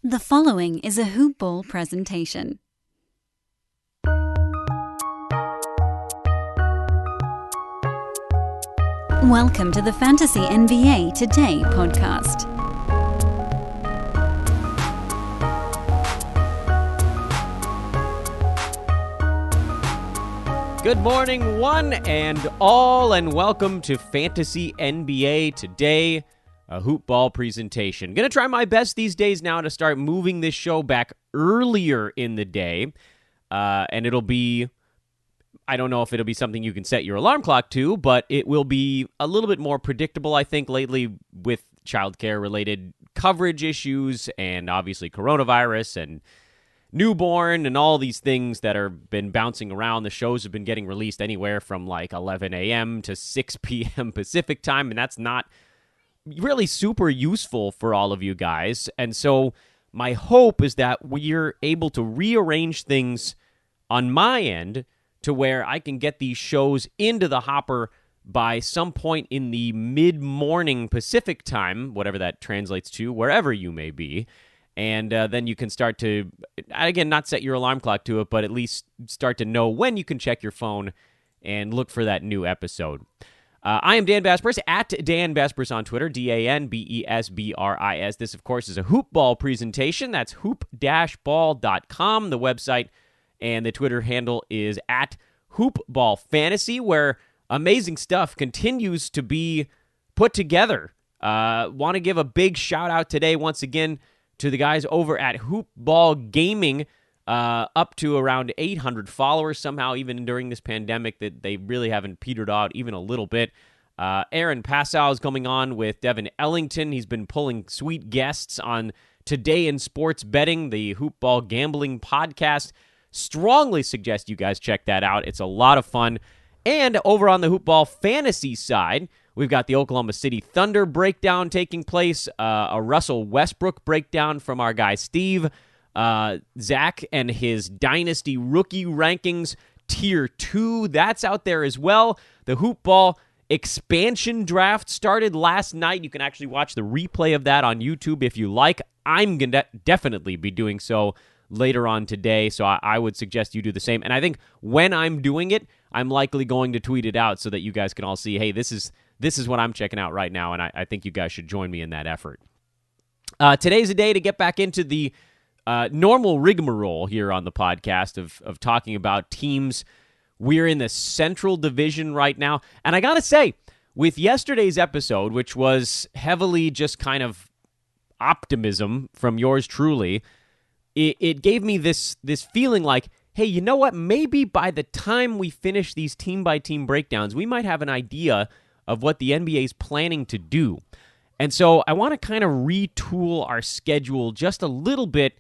The following is a Hoop Ball presentation. Welcome to the Fantasy NBA Today podcast. Good morning, one and all, and welcome to Fantasy NBA Today, a hoop ball presentation. Going to try my best these days now to start moving this show back earlier in the day, and it'll be, I don't know if it'll be something you can set your alarm clock to, but it will be a little bit more predictable, I think, lately with childcare-related coverage issues and obviously coronavirus and newborn and all these things that are been bouncing around. The shows have been getting released anywhere from like 11 a.m. to 6 p.m. Pacific time, and that's not really super useful for all of you guys. And so my hope is that we're able to rearrange things on my end to where I can get these shows into the hopper by some point in the mid-morning Pacific time, whatever that translates to, wherever you may be. And then you can start to, again, not set your alarm clock to it, but at least start to know when you can check your phone and look for that new episode. I am Dan Besbris, at Dan Besbris on Twitter, DanBesbris. This, of course, is a hoop ball presentation. That's hoop-ball.com, the website, and the Twitter handle is at hoopballfantasy, where amazing stuff continues to be put together. Want to give a big shout-out today, once again, to the guys over at Hoop Ball Gaming, up to around 800 followers somehow, even during this pandemic, that they really haven't petered out even a little bit. Aaron Passow is coming on with Devin Ellington. He's been pulling sweet guests on Today in Sports Betting, the Hoop Ball Gambling podcast. Strongly suggest you guys check that out. It's a lot of fun. And over on the Hoop Ball Fantasy side, we've got the Oklahoma City Thunder breakdown taking place, a Russell Westbrook breakdown from our guy Steve, Zach and his Dynasty rookie rankings, Tier 2, that's out there as well. The Hoop Ball expansion draft started last night. You can actually watch the replay of that on YouTube if you like. I'm going to definitely be doing so later on today, so I would suggest you do the same. And I think when I'm doing it, I'm likely going to tweet it out so that you guys can all see, hey, this is what I'm checking out right now, and I think you guys should join me in that effort. Today's a day to get back into the normal rigmarole here on the podcast of talking about teams. We're in the Central Division right now, and I gotta say, with yesterday's episode, which was heavily just kind of optimism from yours truly, it gave me this feeling like, hey, you know what? Maybe by the time we finish these team-by-team breakdowns, we might have an idea of what the NBA is planning to do. And so I want to kind of retool our schedule just a little bit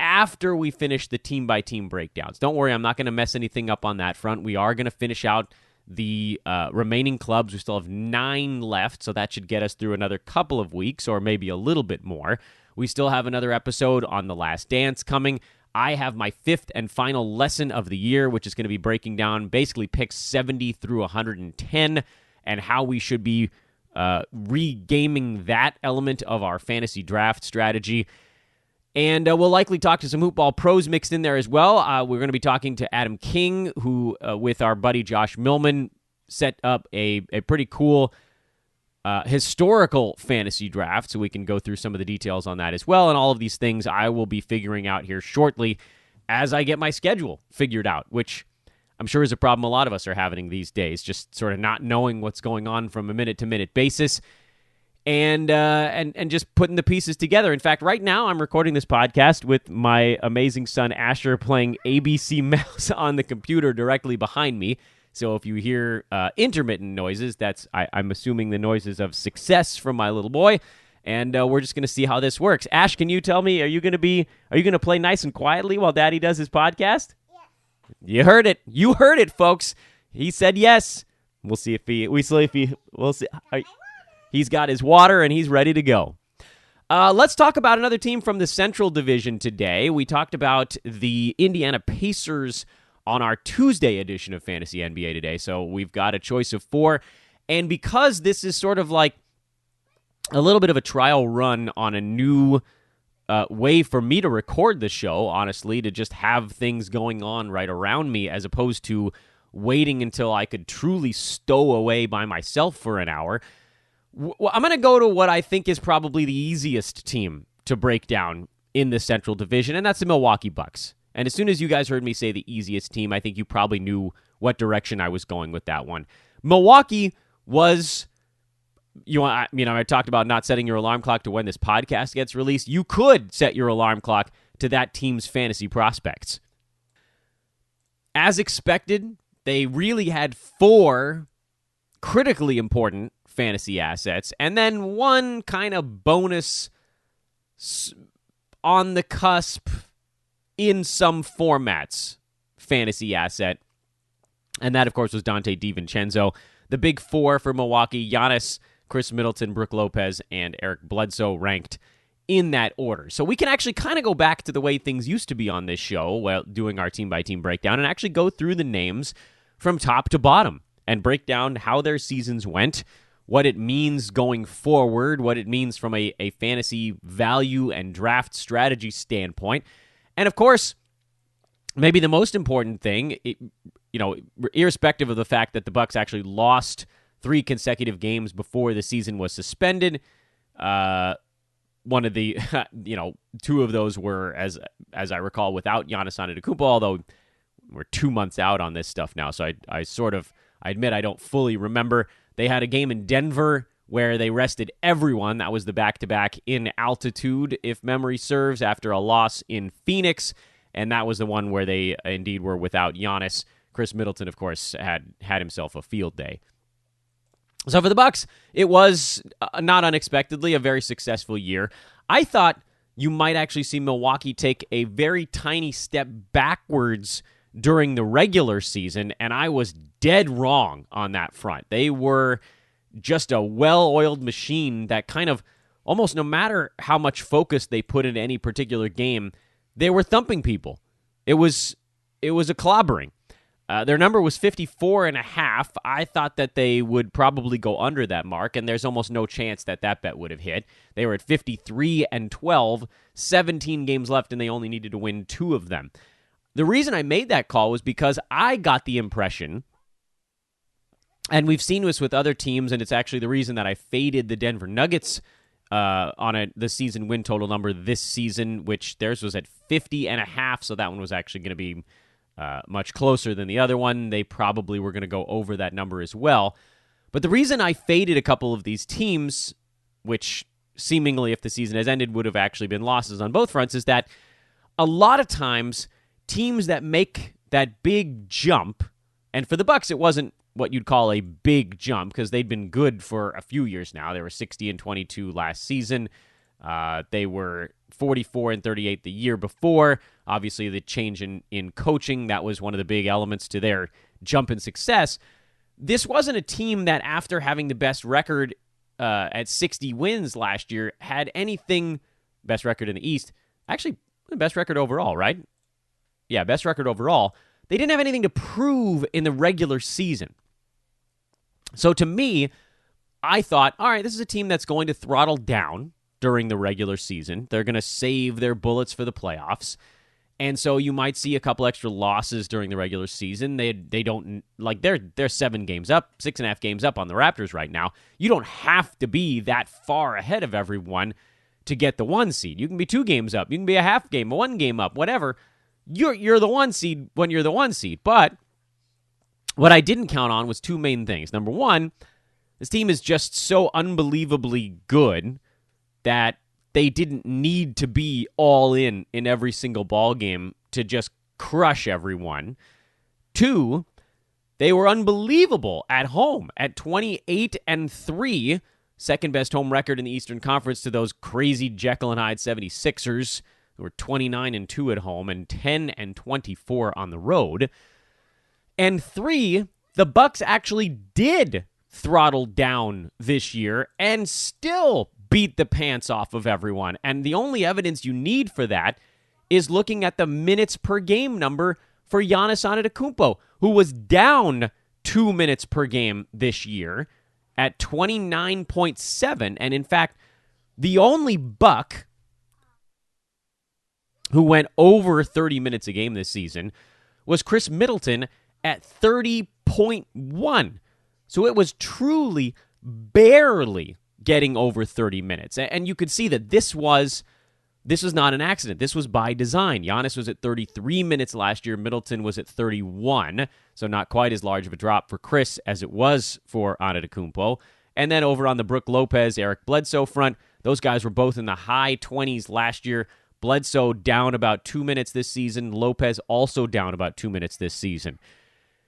after we finish the team-by-team breakdowns. Don't worry, I'm not going to mess anything up on that front. We are going to finish out the remaining clubs. We still have 9 left, so that should get us through another couple of weeks or maybe a little bit more. We still have another episode on The Last Dance coming. I have my 5th and final lesson of the year, which is going to be breaking down basically picks 70 through 110 and how we should be regaming that element of our fantasy draft strategy. And we'll likely talk to some Hoop Ball pros mixed in there as well. We're going to be talking to Adam King, who, with our buddy Josh Millman, set up a pretty cool historical fantasy draft, so we can go through some of the details on that as well. And all of these things I will be figuring out here shortly as I get my schedule figured out, which I'm sure is a problem a lot of us are having these days, just sort of not knowing what's going on from a minute-to-minute basis and just putting the pieces together. In fact, right now I'm recording this podcast with my amazing son Asher playing ABC Mouse on the computer directly behind me. So if you hear intermittent noises, I'm assuming the noises of success from my little boy. And we're just going to see how this works. Ash, can you tell me, are you going to play nice and quietly while Daddy does his podcast? You heard it. You heard it, folks. He said yes. We'll see if we'll see. He's got his water and he's ready to go. Let's talk about another team from the Central Division today. We talked about the Indiana Pacers on our Tuesday edition of Fantasy NBA Today. So we've got a choice of 4. And because this is sort of like a little bit of a trial run on a new way for me to record the show, honestly, to just have things going on right around me as opposed to waiting until I could truly stow away by myself for an hour. I'm going to go to what I think is probably the easiest team to break down in the Central Division, and that's the Milwaukee Bucks. And as soon as you guys heard me say the easiest team, I think you probably knew what direction I was going with that one. Milwaukee was, I talked about not setting your alarm clock to when this podcast gets released. You could set your alarm clock to that team's fantasy prospects. As expected, they really had 4 critically important fantasy assets, and then one kind of bonus on the cusp in some formats fantasy asset, and that, of course, was Dante DiVincenzo. The big 4 for Milwaukee: Giannis, Chris Middleton, Brook Lopez, and Eric Bledsoe, ranked in that order. So we can actually kind of go back to the way things used to be on this show while doing our team-by-team breakdown and actually go through the names from top to bottom and break down how their seasons went, what it means going forward, what it means from a fantasy value and draft strategy standpoint. And, of course, maybe the most important thing, irrespective of the fact that the Bucks actually lost 3 consecutive games before the season was suspended, one of the, 2 of those were, as I recall, without Giannis Antetokounmpo, although we're 2 months out on this stuff now, so I admit I don't fully remember. They had a game in Denver where they rested everyone. That was the back-to-back in altitude, if memory serves, after a loss in Phoenix, and that was the one where they indeed were without Giannis. Chris Middleton, of course, had himself a field day. So for the Bucks, it was, not unexpectedly, a very successful year. I thought you might actually see Milwaukee take a very tiny step backwards during the regular season, and I was dead wrong on that front. They were just a well-oiled machine that kind of, almost no matter how much focus they put into any particular game, they were thumping people. It was a clobbering. Their number was 54.5. I thought that they would probably go under that mark, and there's almost no chance that bet would have hit. They were at 53-12, 17 games left, and they only needed to win 2 of them. The reason I made that call was because I got the impression, and we've seen this with other teams, and it's actually the reason that I faded the Denver Nuggets on the season win total number this season, which theirs was at 50.5, so that one was actually going to be much closer than the other one. They probably were going to go over that number as well. But the reason I faded a couple of these teams, which seemingly, if the season has ended, would have actually been losses on both fronts, is that a lot of times teams that make that big jump, and for the Bucks, it wasn't what you'd call a big jump because they'd been good for a few years now. They were 60-22 last season. They were 44-38 the year before. Obviously, the change in coaching, that was one of the big elements to their jump in success. This wasn't a team that, after having the best record at 60 wins last year, had anything, best record in the East, actually, the best record overall, right? Yeah, best record overall. They didn't have anything to prove in the regular season. So to me, I thought, all right, this is a team that's going to throttle down during the regular season. They're going to save their bullets for the playoffs. And so you might see a couple extra losses during the regular season. They don't, like, they're 7 games up, 6.5 games up on the Raptors right now. You don't have to be that far ahead of everyone to get the 1 seed. You can be 2 games up. You can be a half game, 1 game up, whatever. You're the 1 seed when you're the 1 seed. But what I didn't count on was 2 main things. Number one, this team is just so unbelievably good that they didn't need to be all in every single ball game to just crush everyone. 2, they were unbelievable at home at 28-3, second best home record in the Eastern Conference to those crazy Jekyll and Hyde 76ers, who were 29-2 at home and 10-24 on the road. And 3, the Bucks actually did throttle down this year and still beat the pants off of everyone. And the only evidence you need for that is looking at the minutes per game number for Giannis Antetokounmpo, who was down 2 minutes per game this year at 29.7. And in fact, the only Buck who went over 30 minutes a game this season, was Chris Middleton at 30.1. So it was truly barely getting over 30 minutes. And you could see that this was not an accident. This was by design. Giannis was at 33 minutes last year. Middleton was at 31, so not quite as large of a drop for Chris as it was for Antetokounmpo. And then over on the Brook Lopez, Eric Bledsoe front, those guys were both in the high 20s last year. Bledsoe down about 2 minutes this season. Lopez also down about 2 minutes this season.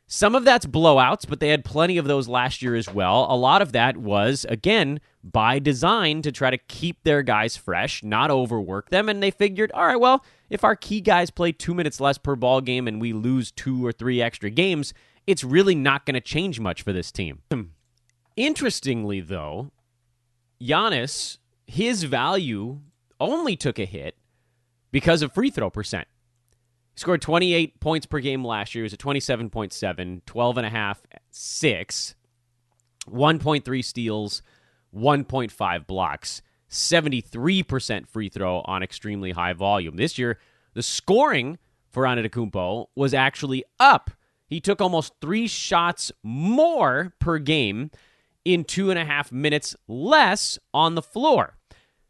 Some of that's blowouts, but they had plenty of those last year as well. A lot of that was, again, by design to try to keep their guys fresh, not overwork them. And they figured, all right, well, if our key guys play 2 minutes less per ball game and we lose 2 or 3 extra games, it's really not going to change much for this team. Interestingly, though, Giannis, his value only took a hit because of free throw percent. He scored 28 points per game last year. He was at 27.7, 12.5, 6, 1.3 steals, 1.5 blocks, 73% free throw on extremely high volume. This year, the scoring for Antetokounmpo was actually up. He took almost 3 shots more per game in 2.5 minutes less on the floor.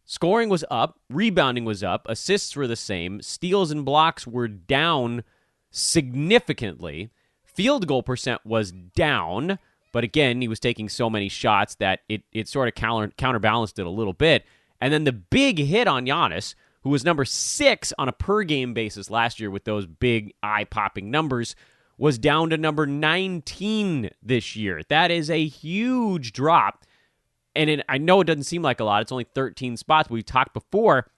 Scoring was up, rebounding was up, assists were the same, steals and blocks were down significantly. Field goal percent was down, but again, he was taking so many shots that it sort of counterbalanced it a little bit. And then the big hit on Giannis, who was number 6 on a per-game basis last year with those big eye-popping numbers, was down to number 19 this year. That is a huge drop. And I know it doesn't seem like a lot. It's only 13 spots. We've talked before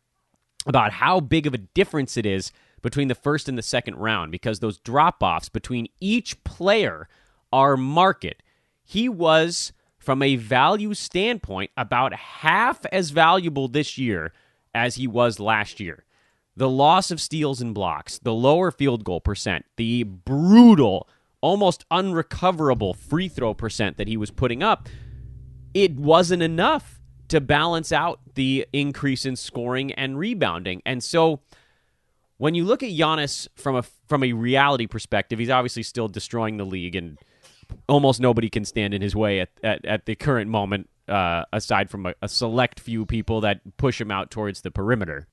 about how big of a difference it is between the first and the second round because those drop-offs between each player are marked. He was, from a value standpoint, about half as valuable this year as he was last year. The loss of steals and blocks, the lower field goal percent, the brutal, almost unrecoverable free throw percent that he was putting up, it wasn't enough to balance out the increase in scoring and rebounding. And so when you look at Giannis from a reality perspective, he's obviously still destroying the league, and almost nobody can stand in his way at the current moment, aside from a select few people that push him out towards the perimeter.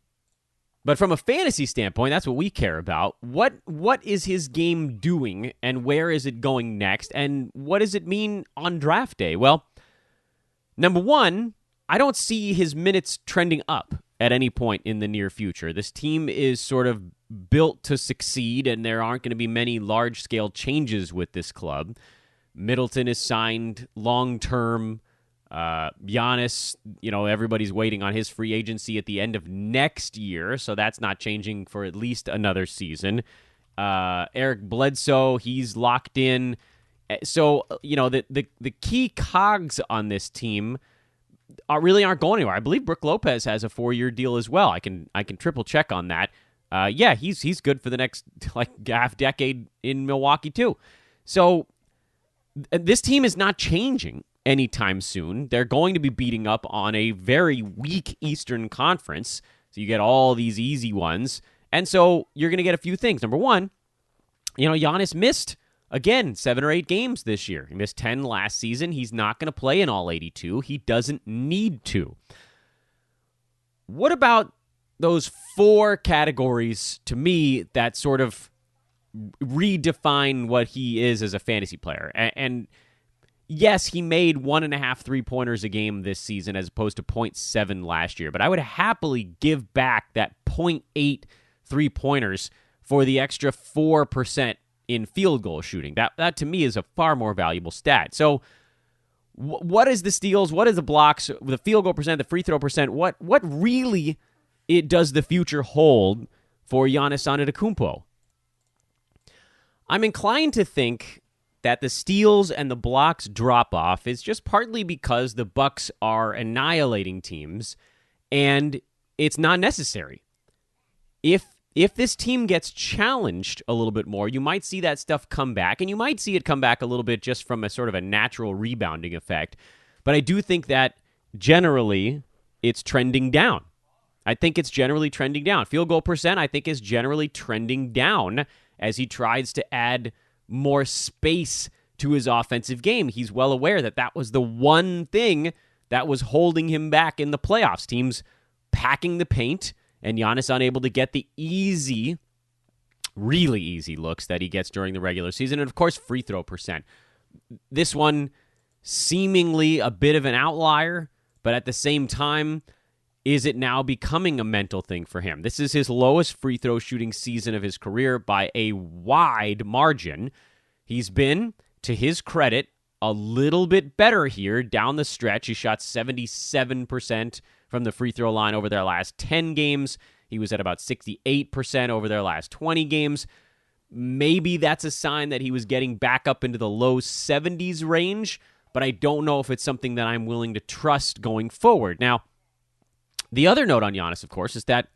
But from a fantasy standpoint, that's what we care about. What is his game doing, and where is it going next, and what does it mean on draft day? Well, number one, I don't see his minutes trending up at any point in the near future. This team is sort of built to succeed, and there aren't going to be many large-scale changes with this club. Middleton is signed long-term. Giannis, everybody's waiting on his free agency at the end of next year, so that's not changing for at least another season. Eric Bledsoe, he's locked in. So, the key cogs on this team really aren't going anywhere. I believe Brook Lopez has a 4-year deal as well. I can triple check on that. He's good for the next half decade in Milwaukee too. So this team is not changing anytime soon. They're going to be beating up on a very weak Eastern Conference. So you get all these easy ones. And so you're going to get a few things. Number one, Giannis missed, again, 7 or 8 games this year. He missed 10 last season. He's not going to play in all 82. He doesn't need to. What about those 4 categories, to me, that sort of redefine what he is as a fantasy player? And yes, he made 1.5 3-pointers a game this season as opposed to 0.7 last year, but I would happily give back that 0.8 3-pointers for the extra 4% in field goal shooting. That to me is a far more valuable stat. So what is the steals? What is the blocks? The field goal percent, the free throw percent? What really does the future hold for Giannis Antetokounmpo? I'm inclined to think that the steals and the blocks drop off is just partly because the Bucks are annihilating teams, and it's not necessary. If this team gets challenged a little bit more, you might see that stuff come back, and you might see it come back a little bit just from a sort of a natural rebounding effect. But I do think that generally it's trending down. I think it's generally trending down. Field goal percent, I think, is generally trending down as he tries to add more space to his offensive game. He's well aware that that was the one thing that was holding him back in the playoffs. Teams packing the paint, and Giannis unable to get the easy, really easy looks that he gets during the regular season. And, of course, free throw percent. This one seemingly a bit of an outlier, but at the same time, is it now becoming a mental thing for him? This is his lowest free throw shooting season of his career by a wide margin. He's been, to his credit, a little bit better here down the stretch. He shot 77% from the free throw line over their last 10 games. He was at about 68% over their last 20 games. Maybe that's a sign that he was getting back up into the low 70s range, but I don't know if it's something that I'm willing to trust going forward. Now, the other note on Giannis, of course, is that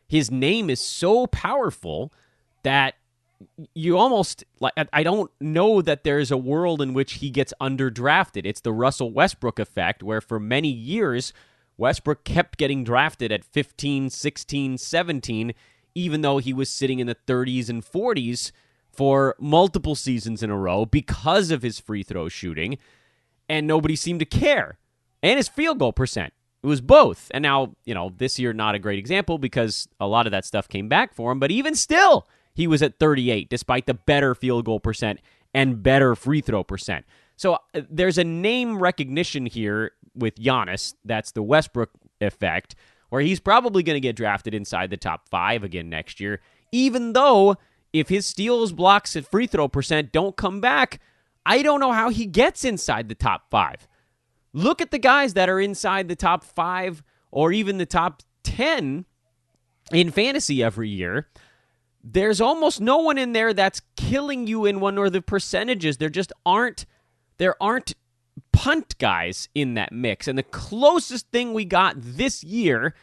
his name is so powerful that you almost, I don't know that there's a world in which he gets underdrafted. It's the Russell Westbrook effect, where for many years, Westbrook kept getting drafted at 15, 16, 17, even though he was sitting in the 30s and 40s for multiple seasons in a row because of his free throw shooting, and nobody seemed to care. And his field goal percent. It was both. And now, this year, not a great example because a lot of that stuff came back for him, but even still, he was at 38, despite the better field goal percent and better free throw percent. So there's a name recognition here with Giannis. That's the Westbrook effect, where he's probably going to get drafted inside the top 5 again next year, even though if his steals, blocks, and free throw percent don't come back, I don't know how he gets inside the top 5. Look at the guys that are inside the top 5 or even the top 10 in fantasy every year. There's almost no one in there that's killing you in one or the percentages. There aren't punt guys in that mix. And the closest thing we got this year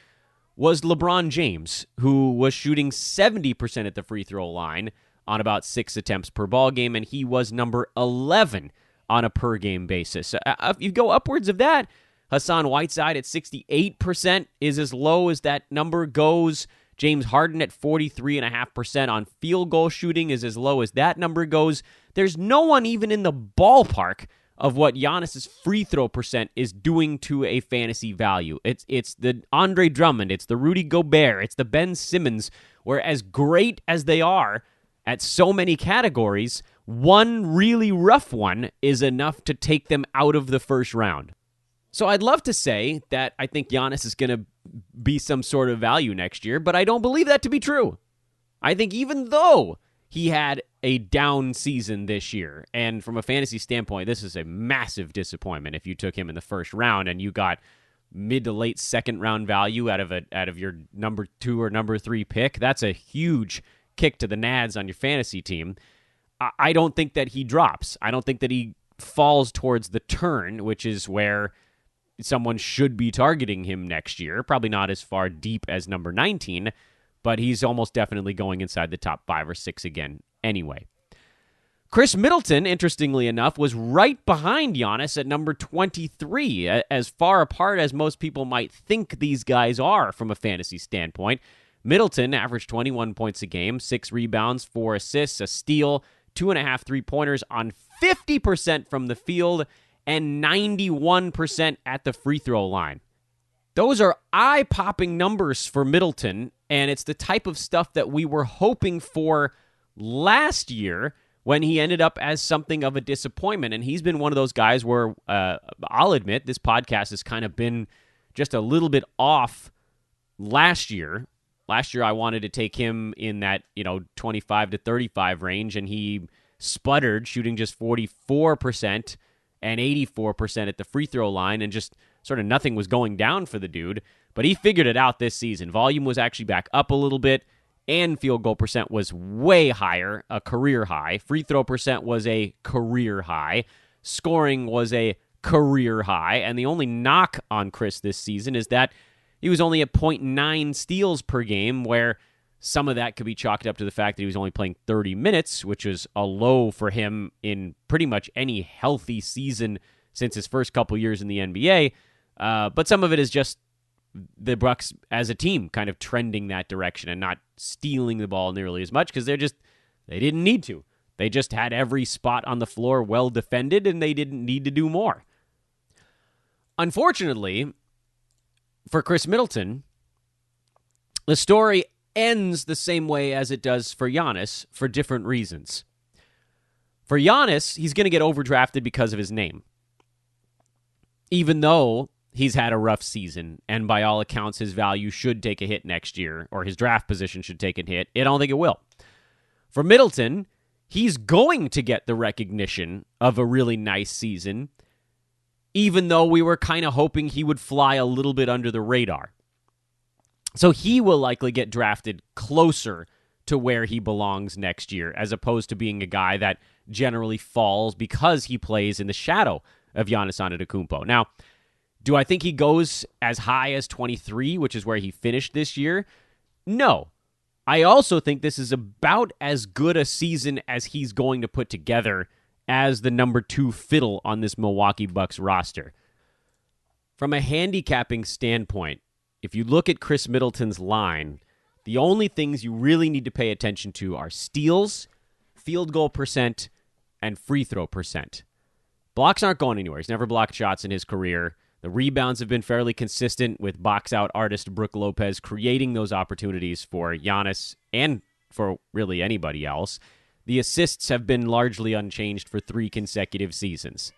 was LeBron James, who was shooting 70% at the free throw line on about 6 attempts per ball game, and he was number 11 on a per-game basis. If you go upwards of that, Hassan Whiteside at 68% is as low as that number goes. James Harden at 43.5% on field goal shooting is as low as that number goes. There's no one even in the ballpark of what Giannis's free throw percent is doing to a fantasy value. It's the Andre Drummond, it's the Rudy Gobert, it's the Ben Simmons, where as great as they are at so many categories, one really rough one is enough to take them out of the first round. So I'd love to say that I think Giannis is going to be some sort of value next year, but I don't believe that to be true. I think even though he had a down season this year, and from a fantasy standpoint, this is a massive disappointment if you took him in the first round and you got mid to late second round value out of your number 2 or number 3 pick. That's a huge kick to the nads on your fantasy team. I don't think that he drops. I don't think that he falls towards the turn, which is where someone should be targeting him next year. Probably not as far deep as number 19, but he's almost definitely going inside the top 5 or 6 again anyway. Chris Middleton, interestingly enough, was right behind Giannis at number 23, as far apart as most people might think these guys are from a fantasy standpoint. Middleton averaged 21 points a game, 6 rebounds, 4 assists, a steal, 2.5 3-pointers on 50% from the field, and 91% at the free throw line. Those are eye-popping numbers for Middleton, and it's the type of stuff that we were hoping for last year when he ended up as something of a disappointment. And he's been one of those guys where, I'll admit, this podcast has kind of been just a little bit off last year. Last year, I wanted to take him in that 25 to 35 range, and he sputtered, shooting just 44% and 84% at the free throw line, and just sort of nothing was going down for the dude. But he figured it out this season. Volume was actually back up a little bit, and field goal percent was way higher, a career high. Free throw percent was a career high. Scoring was a career high. And the only knock on Chris this season is that he was only at 0.9 steals per game, where some of that could be chalked up to the fact that he was only playing 30 minutes, which is a low for him in pretty much any healthy season since his first couple years in the NBA. But some of it is just the Bucks as a team kind of trending that direction and not stealing the ball nearly as much because they didn't need to. They just had every spot on the floor well defended, and they didn't need to do more. Unfortunately, for Chris Middleton, the story ends the same way as it does for Giannis for different reasons. For Giannis, he's going to get overdrafted because of his name. Even though he's had a rough season, and by all accounts, his value should take a hit next year, or his draft position should take a hit, I don't think it will. For Middleton, he's going to get the recognition of a really nice season, even though we were kind of hoping he would fly a little bit under the radar. So he will likely get drafted closer to where he belongs next year, as opposed to being a guy that generally falls because he plays in the shadow of Giannis Antetokounmpo. Now, do I think he goes as high as 23, which is where he finished this year? No. I also think this is about as good a season as he's going to put together as the number 2 fiddle on this Milwaukee Bucks roster. From a handicapping standpoint, if you look at Chris Middleton's line, the only things you really need to pay attention to are steals, field goal percent, and free throw percent. Blocks aren't going anywhere. He's never blocked shots in his career. The rebounds have been fairly consistent, with box-out artist Brook Lopez creating those opportunities for Giannis and for really anybody else. The assists have been largely unchanged for 3 consecutive seasons.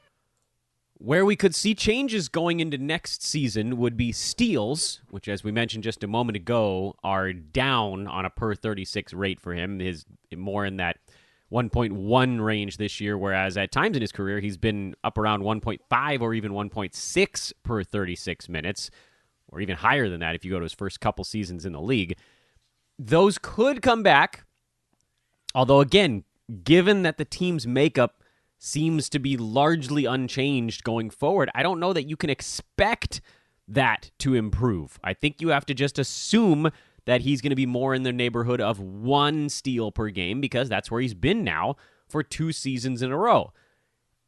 Where we could see changes going into next season would be steals, which, as we mentioned just a moment ago, are down on a per 36 rate for him. His more in that 1.1 range this year, whereas at times in his career, he's been up around 1.5 or even 1.6 per 36 minutes, or even higher than that if you go to his first couple seasons in the league. Those could come back, although, again, given that the team's makeup seems to be largely unchanged going forward, I don't know that you can expect that to improve. I think you have to just assume that he's going to be more in the neighborhood of 1 steal per game, because that's where he's been now for 2 seasons in a row.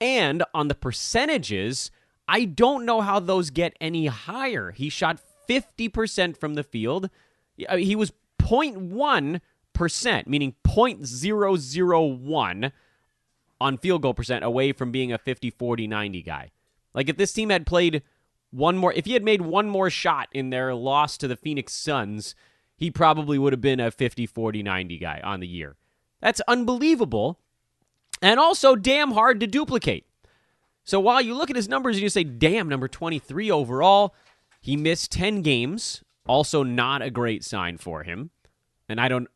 And on the percentages, I don't know how those get any higher. He shot 50% from the field. He was 0.1%, meaning 0.001 on field goal percent away from being a 50, 40, 90 guy. Like, if this team had played if he had made one more shot in their loss to the Phoenix Suns, he probably would have been a 50, 40, 90 guy on the year. That's unbelievable, and also damn hard to duplicate. So while you look at his numbers and you say, damn, number 23 overall, he missed 10 games, also not a great sign for him. And I don't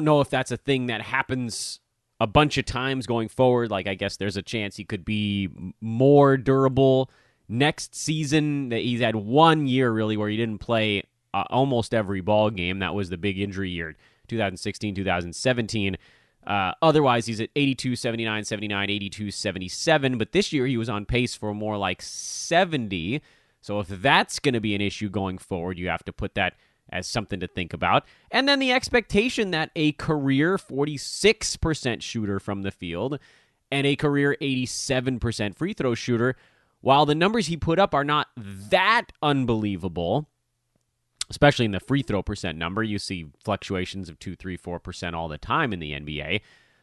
know if that's a thing that happens a bunch of times going forward. Like, I guess there's a chance he could be more durable next season. He's had 1 year, really, where he didn't play almost every ball game. That was the big injury year, 2016, 2017. Otherwise, he's at 82, 79, 79, 82, 77. But this year, he was on pace for more like 70. So if that's going to be an issue going forward, you have to put that as something to think about. And then the expectation that a career 46% shooter from the field and a career 87% free throw shooter, while the numbers he put up are not that unbelievable, especially in the free throw percent number, you see fluctuations of 2, 3, 4% all the time in the NBA.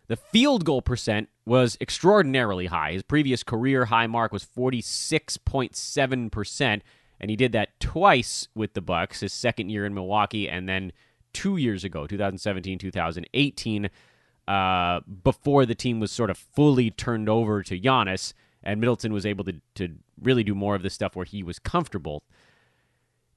The field goal percent was extraordinarily high. His previous career high mark was 46.7%, and he did that twice with the Bucks, his second year in Milwaukee, and then 2 years ago, 2017, 2018, before the team was sort of fully turned over to Giannis, and Middleton was able to really do more of the stuff where he was comfortable.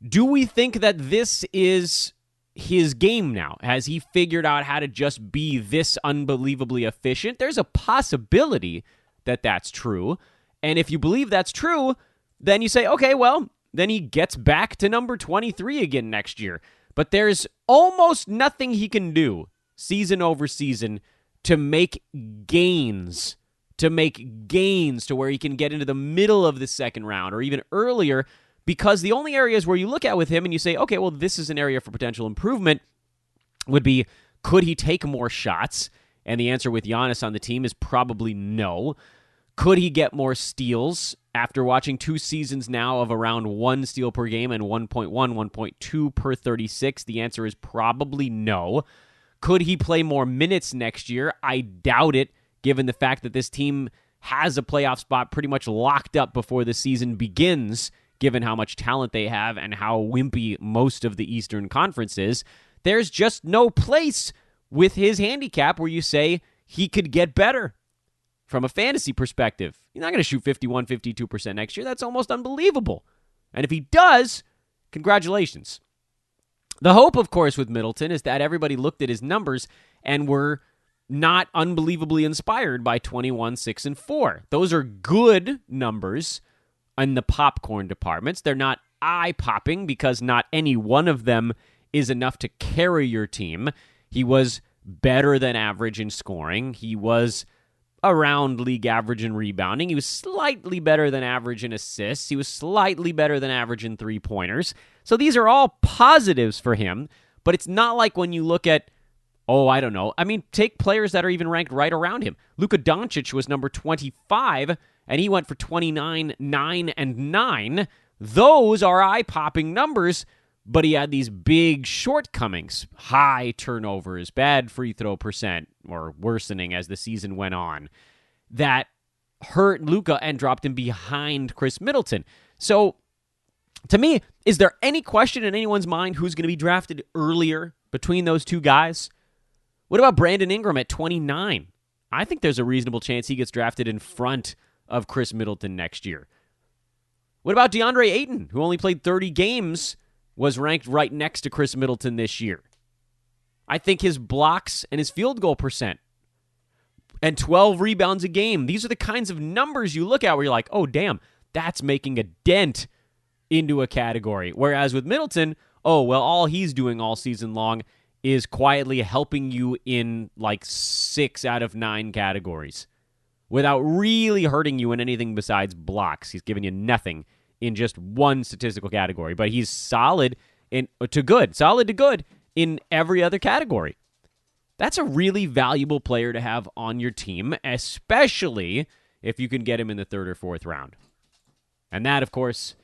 Do we think that this is his game now? Has he figured out how to just be this unbelievably efficient? There's a possibility that that's true. And if you believe that's true, then you say, okay, well, then he gets back to number 23 again next year. But there's almost nothing he can do season over season to make gains to where he can get into the middle of the second round or even earlier, because the only areas where you look at with him and you say, okay, well, this is an area for potential improvement would be, could he take more shots? And the answer with Giannis on the team is probably no. Could he get more steals after watching 2 seasons now of around 1 steal per game and 1.1, 1.2 per 36? The answer is probably no. Could he play more minutes next year? I doubt it, given the fact that this team has a playoff spot pretty much locked up before the season begins, given how much talent they have and how wimpy most of the Eastern Conference is. There's just no place with his handicap where you say he could get better. From a fantasy perspective, he's not going to shoot 51, 52% next year. That's almost unbelievable. And if he does, congratulations. The hope, of course, with Middleton is that everybody looked at his numbers and were not unbelievably inspired by 21, 6, and 4. Those are good numbers in the popcorn departments. They're not eye-popping because not any one of them is enough to carry your team. He was better than average in scoring. He was around league average in rebounding. He was slightly better than average in assists. He was slightly better than average in three-pointers. So these are all positives for him, but it's not like when you look at, I don't know. I mean, take players that are even ranked right around him. Luka Doncic was number 25, and he went for 29, 9, and 9. Those are eye-popping numbers, but he had these big shortcomings. High turnovers, bad free throw percent, or worsening as the season went on, that hurt Luka and dropped him behind Chris Middleton. So, to me, is there any question in anyone's mind who's going to be drafted earlier between those two guys? What about Brandon Ingram at 29? I think there's a reasonable chance he gets drafted in front of Chris Middleton next year. What about DeAndre Ayton, who only played 30 games, was ranked right next to Chris Middleton this year? I think his blocks and his field goal percent and 12 rebounds a game, these are the kinds of numbers you look at where you're like, oh, damn, that's making a dent into a category. Whereas with Middleton, all he's doing all season long is quietly helping you in like 6 out of 9 categories without really hurting you in anything besides blocks. He's giving you nothing in just one statistical category, but he's solid to good in every other category. That's a really valuable player to have on your team, especially if you can get him in the 3rd or 4th round. And that, of course,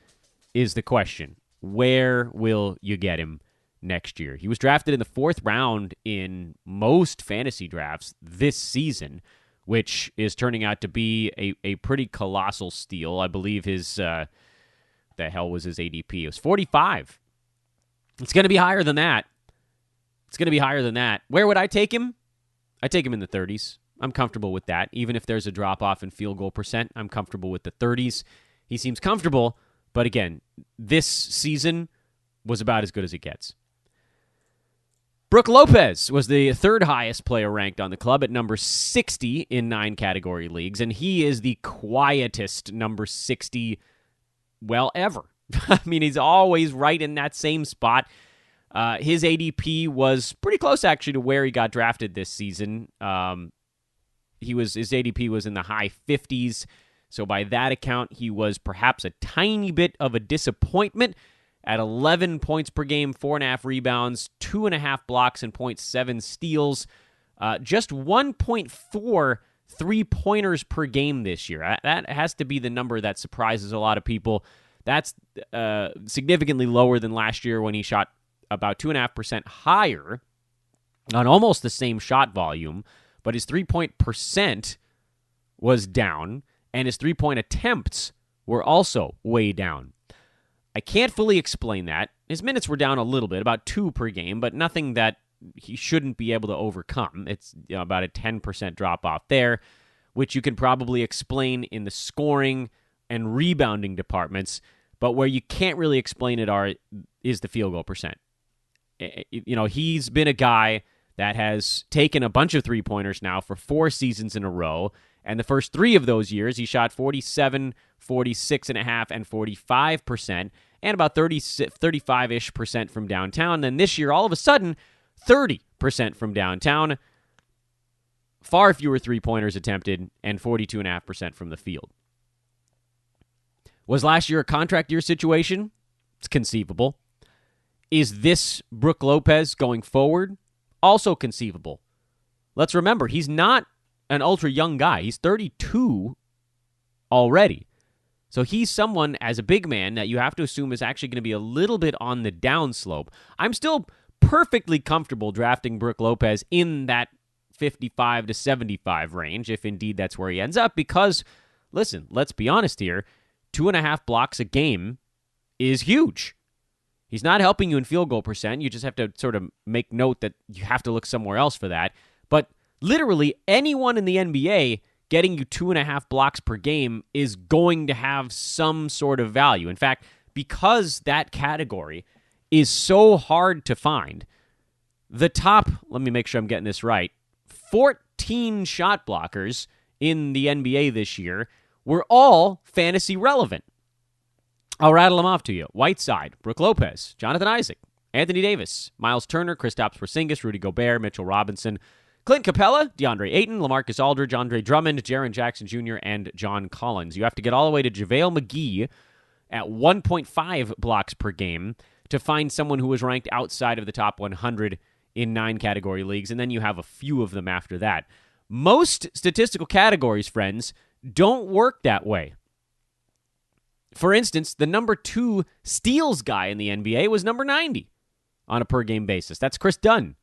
is the question. Where will you get him next year? He was drafted in the 4th round in most fantasy drafts this season, which is turning out to be a pretty colossal steal. I believe his, the hell was his ADP? It was 45. It's going to be higher than that. Where would I take him? I take him in the 30s. I'm comfortable with that. Even if there's a drop-off in field goal percent, I'm comfortable with the 30s. He seems comfortable, but again, this season was about as good as it gets. Brook Lopez was the 3rd highest player ranked on the club at number 60 in 9 category leagues, and he is the quietest number 60, ever. I mean, he's always right in that same spot. His ADP was pretty close, actually, to where he got drafted this season. His ADP was in the high 50s, so by that account, he was perhaps a tiny bit of a disappointment at 11 points per game, 4.5 rebounds, 2.5 blocks, and 0.7 steals. Just 1.4 three-pointers per game this year. That has to be the number that surprises a lot of people. That's significantly lower than last year when he shot about 2.5% higher on almost the same shot volume, but his three-point percent was down, and his three-point attempts were also way down. I can't fully explain that. His minutes were down a little bit, about 2 per game, but nothing that he shouldn't be able to overcome. It's about a 10% drop-off there, which you can probably explain in the scoring and rebounding departments, but where you can't really explain it is the field goal percent. He's been a guy that has taken a bunch of three-pointers now for 4 seasons in a row, and the first 3 of those years, he shot 47, 46.5, and 45%, and about 35-ish percent from downtown. Then this year, all of a sudden, 30% from downtown, far fewer three-pointers attempted, and 42.5% from the field. Was last year a contract year situation? It's conceivable. Is this Brook Lopez going forward? Also conceivable. Let's remember, he's not an ultra-young guy. He's 32 already. So he's someone, as a big man, that you have to assume is actually going to be a little bit on the downslope. I'm still perfectly comfortable drafting Brook Lopez in that 55 to 75 range, if indeed that's where he ends up, because, listen, let's be honest here, 2.5 blocks a game is huge. He's not helping you in field goal percent. You just have to sort of make note that you have to look somewhere else for that. But literally anyone in the NBA getting you 2.5 blocks per game is going to have some sort of value. In fact, because that category is so hard to find, the top, let me make sure I'm getting this right, 14 shot blockers in the NBA this year were all fantasy relevant. I'll rattle them off to you. Whiteside, Brook Lopez, Jonathan Isaac, Anthony Davis, Miles Turner, Kristaps Porzingis, Rudy Gobert, Mitchell Robinson, Clint Capella, DeAndre Ayton, LaMarcus Aldridge, Andre Drummond, Jaren Jackson Jr., and John Collins. You have to get all the way to JaVale McGee at 1.5 blocks per game to find someone who was ranked outside of the top 100 in 9 category leagues, and then you have a few of them after that. Most statistical categories, friends, don't work that way. For instance, the number 2 steals guy in the NBA was number 90 on a per-game basis. That's Chris Dunn.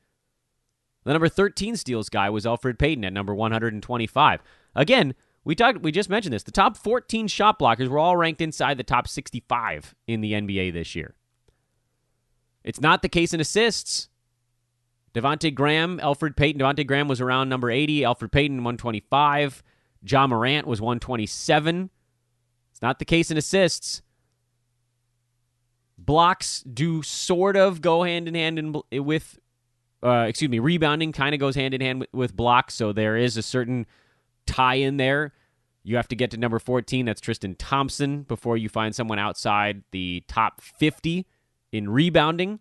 The number 13 steals guy was Elfrid Payton at number 125. Again, we just mentioned this. The top 14 shot blockers were all ranked inside the top 65 in the NBA this year. It's not the case in assists. Devontae Graham, Elfrid Payton. Devontae Graham was around number 80. Elfrid Payton, 125. Ja Morant was 127. It's not the case in assists. Blocks do sort of go hand in hand with, rebounding kind of goes hand in hand with blocks, so there is a certain tie in there. You have to get to number 14, that's Tristan Thompson, before you find someone outside the top 50 in rebounding.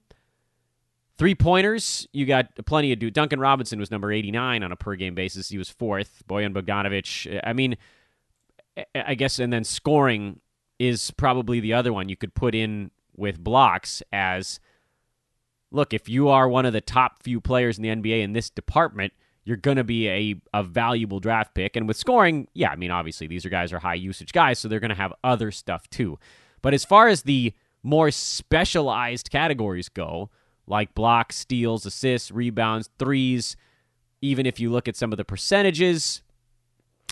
3-pointers, you got plenty of dude. Duncan Robinson was number 89 on a per-game basis. He was 4th. Bojan Bogdanovic, I guess, and then scoring is probably the other one you could put in with blocks as, look, if you are one of the top few players in the NBA in this department, you're going to be a valuable draft pick. And with scoring, yeah, obviously these are high-usage guys, so they're going to have other stuff too. But as far as the more specialized categories go, like blocks, steals, assists, rebounds, threes, even if you look at some of the percentages,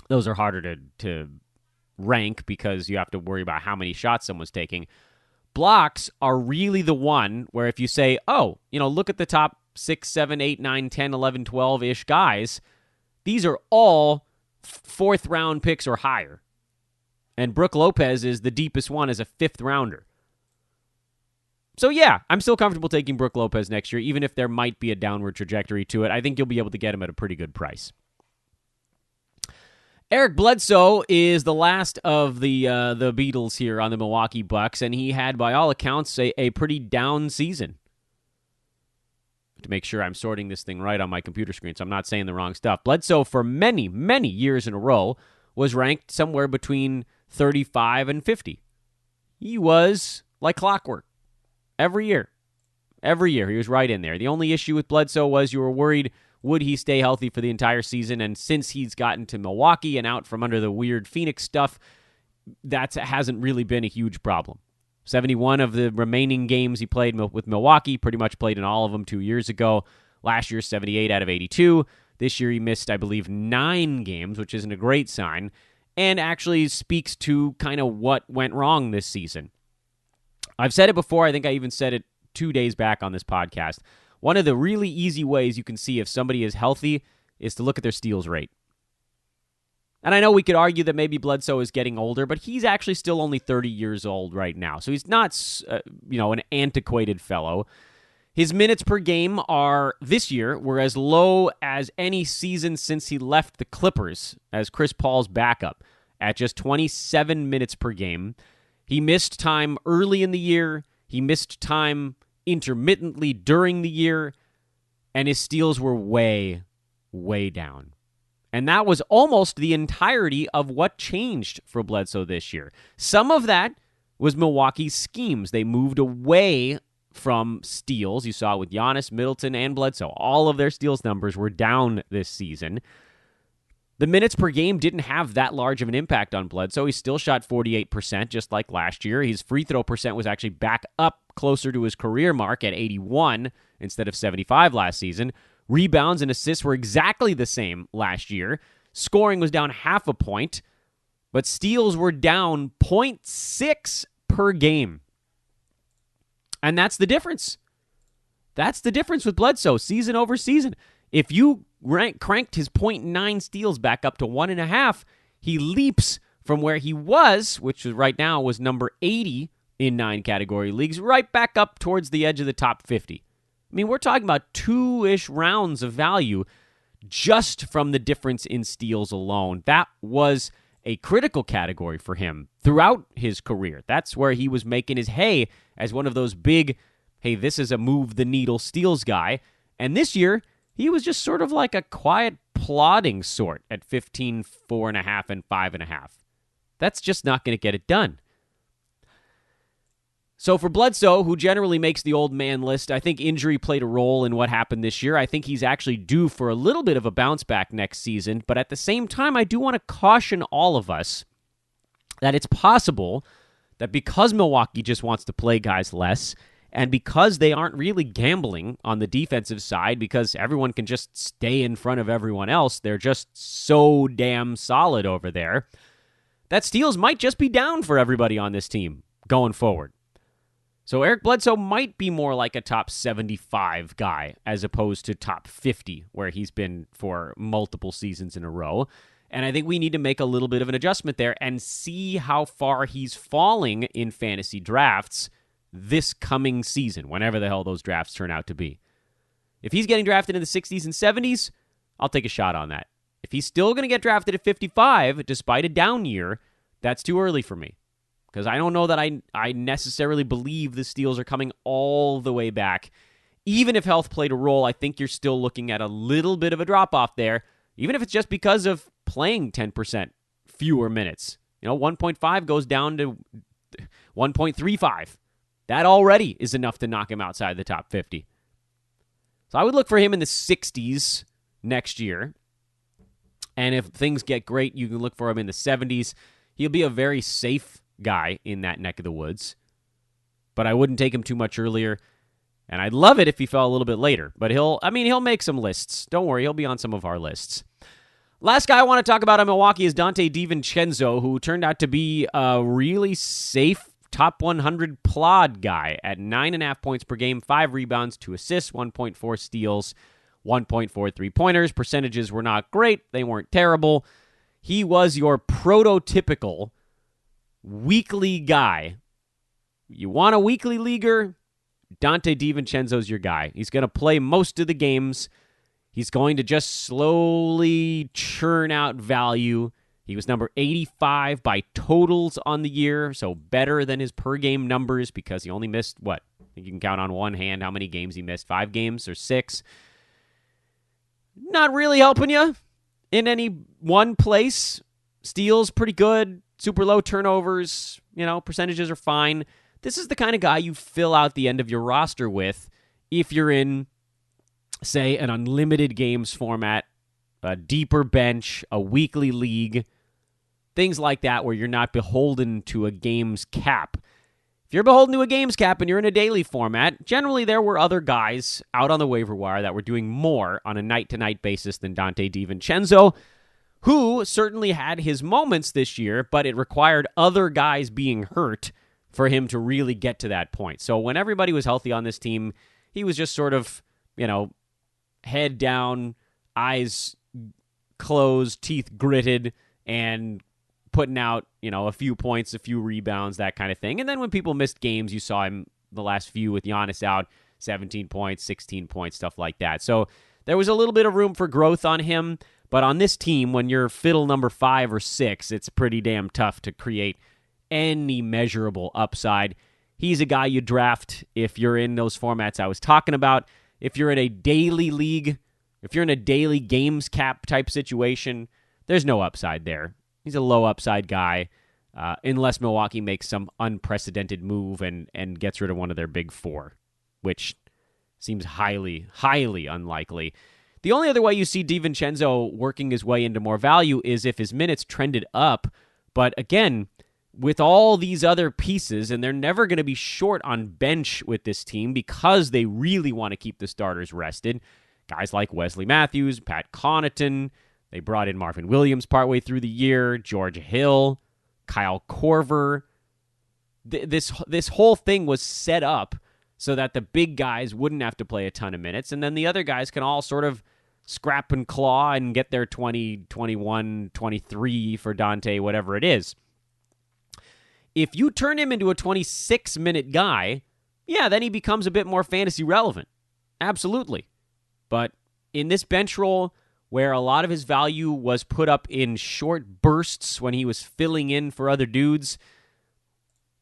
those are harder to rank because you have to worry about how many shots someone's taking. Blocks are really the one where if you say, look at the top 6, 7, 8, 9, 10, 11, 12-ish guys, these are all 4th-round picks or higher. And Brook Lopez is the deepest one as a 5th rounder. So yeah, I'm still comfortable taking Brook Lopez next year, even if there might be a downward trajectory to it. I think you'll be able to get him at a pretty good price. Eric Bledsoe is the last of the Beatles here on the Milwaukee Bucks, and he had, by all accounts, a pretty down season. To make sure I'm sorting this thing right on my computer screen, so I'm not saying the wrong stuff. Bledsoe, for many, many years in a row, was ranked somewhere between 35 and 50. He was like clockwork. Every year, he was right in there. The only issue with Bledsoe was you were worried, would he stay healthy for the entire season? And since he's gotten to Milwaukee and out from under the weird Phoenix stuff, that hasn't really been a huge problem. 71 of the remaining games he played with Milwaukee, pretty much played in all of them 2 years ago. Last year, 78 out of 82. This year, he missed, I believe, 9 games, which isn't a great sign, and actually speaks to kind of what went wrong this season. I've said it before. I think I even said it 2 days back on this podcast. One of the really easy ways you can see if somebody is healthy is to look at their steals rate. And I know we could argue that maybe Bledsoe is getting older, but he's actually still only 30 years old right now. So he's not, an antiquated fellow. His minutes per game this year were as low as any season since he left the Clippers as Chris Paul's backup at just 27 minutes per game. He missed time early in the year. He missed time intermittently during the year. And his steals were way, way down. And that was almost the entirety of what changed for Bledsoe this year. Some of that was Milwaukee's schemes. They moved away from steals. You saw it with Giannis, Middleton, and Bledsoe. All of their steals numbers were down this season. The minutes per game didn't have that large of an impact on Bledsoe. He still shot 48%, just like last year. His free throw percent was actually back up closer to his career mark at 81 instead of 75 last season. Rebounds and assists were exactly the same last year. Scoring was down half a point, but steals were down 0.6 per game. And that's the difference. That's the difference with Bledsoe, season over season. If you cranked his 0.9 steals back up to 1.5, he leaps from where he was, which right now was number 80 in 9 category leagues, right back up towards the edge of the top 50. I mean, we're talking about 2-ish rounds of value just from the difference in steals alone. That was a critical category for him throughout his career. That's where he was making his hay as one of those big, hey, this is a move-the-needle steals guy. And this year, he was just sort of like a quiet, plodding sort at 15, 4.5, and 5.5. That's just not going to get it done. So for Bledsoe, who generally makes the old man list, I think injury played a role in what happened this year. I think he's actually due for a little bit of a bounce back next season. But at the same time, I do want to caution all of us that it's possible that because Milwaukee just wants to play guys less, and because they aren't really gambling on the defensive side, because everyone can just stay in front of everyone else, they're just so damn solid over there, that steals might just be down for everybody on this team going forward. So Eric Bledsoe might be more like a top 75 guy as opposed to top 50, where he's been for multiple seasons in a row. And I think we need to make a little bit of an adjustment there and see how far he's falling in fantasy drafts this coming season, whenever the hell those drafts turn out to be. If he's getting drafted in the 60s and 70s, I'll take a shot on that. If he's still going to get drafted at 55, despite a down year, that's too early for me. Because I don't know that I necessarily believe the steals are coming all the way back. Even if health played a role, I think you're still looking at a little bit of a drop-off there, even if it's just because of playing 10% fewer minutes. 1.5 goes down to 1.35. That already is enough to knock him outside the top 50. So I would look for him in the 60s next year. And if things get great, you can look for him in the 70s. He'll be a very safe guy in that neck of the woods. But I wouldn't take him too much earlier. And I'd love it if he fell a little bit later. But he'll make some lists. Don't worry, he'll be on some of our lists. Last guy I want to talk about in Milwaukee is Dante DiVincenzo, who turned out to be a really safe top 100 plod guy at 9.5 points per game, 5 rebounds, 2 assists, 1.4 steals, 1.4 three-pointers. Percentages were not great. They weren't terrible. He was your prototypical weekly guy. You want a weekly leaguer? Dante DiVincenzo's your guy. He's going to play most of the games. He's going to just slowly churn out value. He was number 85 by totals on the year, so better than his per-game numbers because he only missed, I think you can count on one hand how many games he missed, 5 games or 6. Not really helping you in any one place. Steals, pretty good. Super low turnovers. Percentages are fine. This is the kind of guy you fill out the end of your roster with if you're in, say, an unlimited games format, a deeper bench, a weekly league, things like that where you're not beholden to a games cap. If you're beholden to a games cap and you're in a daily format, generally there were other guys out on the waiver wire that were doing more on a night-to-night basis than Dante DiVincenzo, who certainly had his moments this year, but it required other guys being hurt for him to really get to that point. So when everybody was healthy on this team, he was just sort of, head down, eyes closed, teeth gritted, and putting out, a few points, a few rebounds, that kind of thing. And then when people missed games, you saw him the last few with Giannis out, 17 points, 16 points, stuff like that. So there was a little bit of room for growth on him. But on this team, when you're fiddle number 5 or 6, it's pretty damn tough to create any measurable upside. He's a guy you draft if you're in those formats I was talking about. If you're in a daily league, if you're in a daily games cap type situation, there's no upside there. He's a low upside guy, unless Milwaukee makes some unprecedented move and gets rid of one of their big 4, which seems highly, highly unlikely. The only other way you see DiVincenzo working his way into more value is if his minutes trended up. But again, with all these other pieces, and they're never going to be short on bench with this team because they really want to keep the starters rested. Guys like Wesley Matthews, Pat Connaughton, they brought in Marvin Williams partway through the year, George Hill, Kyle Korver. This whole thing was set up so that the big guys wouldn't have to play a ton of minutes, and then the other guys can all sort of scrap and claw and get their 20, 21, 23 for Dante, whatever it is. If you turn him into a 26-minute guy, yeah, then he becomes a bit more fantasy relevant. Absolutely. But in this bench role, where a lot of his value was put up in short bursts when he was filling in for other dudes,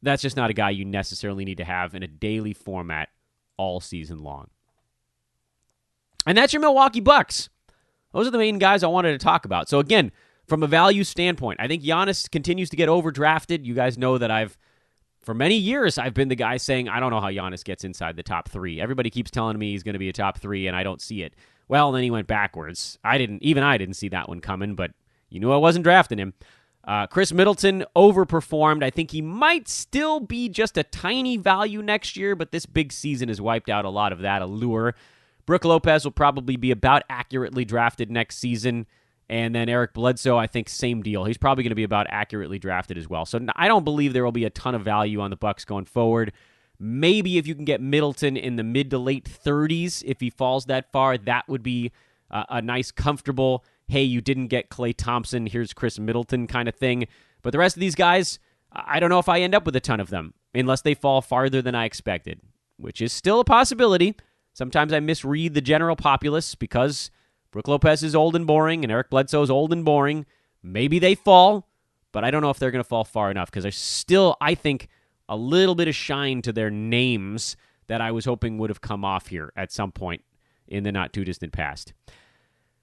that's just not a guy you necessarily need to have in a daily format all season long. And that's your Milwaukee Bucks. Those are the main guys I wanted to talk about. So again, from a value standpoint, I think Giannis continues to get overdrafted. You guys know that for many years, I've been the guy saying, I don't know how Giannis gets inside the top 3. Everybody keeps telling me he's going to be a top 3, and I don't see it. Well, then he went backwards. I didn't see that one coming, but you knew I wasn't drafting him. Chris Middleton overperformed. I think he might still be just a tiny value next year, but this big season has wiped out a lot of that allure. Brook Lopez will probably be about accurately drafted next season. And then Eric Bledsoe, I think, same deal. He's probably going to be about accurately drafted as well. So I don't believe there will be a ton of value on the Bucks going forward. Maybe if you can get Middleton in the mid to late 30s, if he falls that far, that would be a nice, comfortable, hey, you didn't get Klay Thompson, here's Chris Middleton kind of thing. But the rest of these guys, I don't know if I end up with a ton of them, unless they fall farther than I expected, which is still a possibility. Sometimes I misread the general populace because Brook Lopez is old and boring, and Eric Bledsoe is old and boring. Maybe they fall, but I don't know if they're going to fall far enough because there's still, I think, a little bit of shine to their names that I was hoping would have come off here at some point in the not-too-distant past.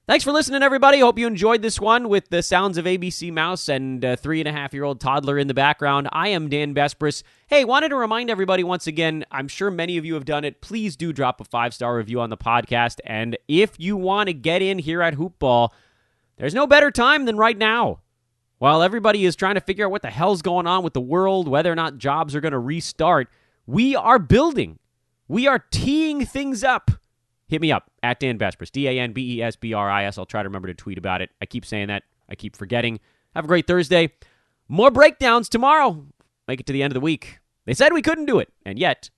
Thanks for listening, everybody. Hope you enjoyed this one with the sounds of ABC Mouse and a 3.5-year-old toddler in the background. I am Dan Bespris. Hey, wanted to remind everybody once again, I'm sure many of you have done it. Please do drop a 5-star review on the podcast. And if you want to get in here at Hoop Ball, there's no better time than right now. While everybody is trying to figure out what the hell's going on with the world, whether or not jobs are going to restart, we are building. We are teeing things up. Hit me up, at Dan Bespris, DanBesbris. I'll try to remember to tweet about it. I keep saying that. I keep forgetting. Have a great Thursday. More breakdowns tomorrow. Make it to the end of the week. They said we couldn't do it, and yet,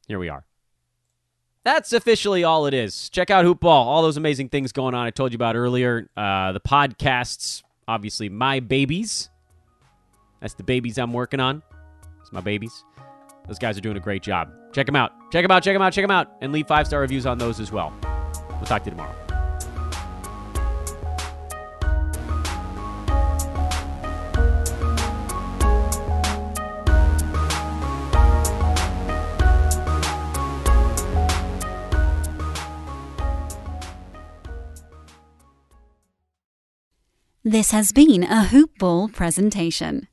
here we are. That's officially all it is. Check out Hoop Ball. All those amazing things going on I told you about earlier. The podcasts, obviously my babies. That's the babies I'm working on. It's my babies. Those guys are doing a great job. Check them out. Check them out, check them out, check them out. And leave 5-star reviews on those as well. We'll talk to you tomorrow. This has been a Hoop Ball presentation.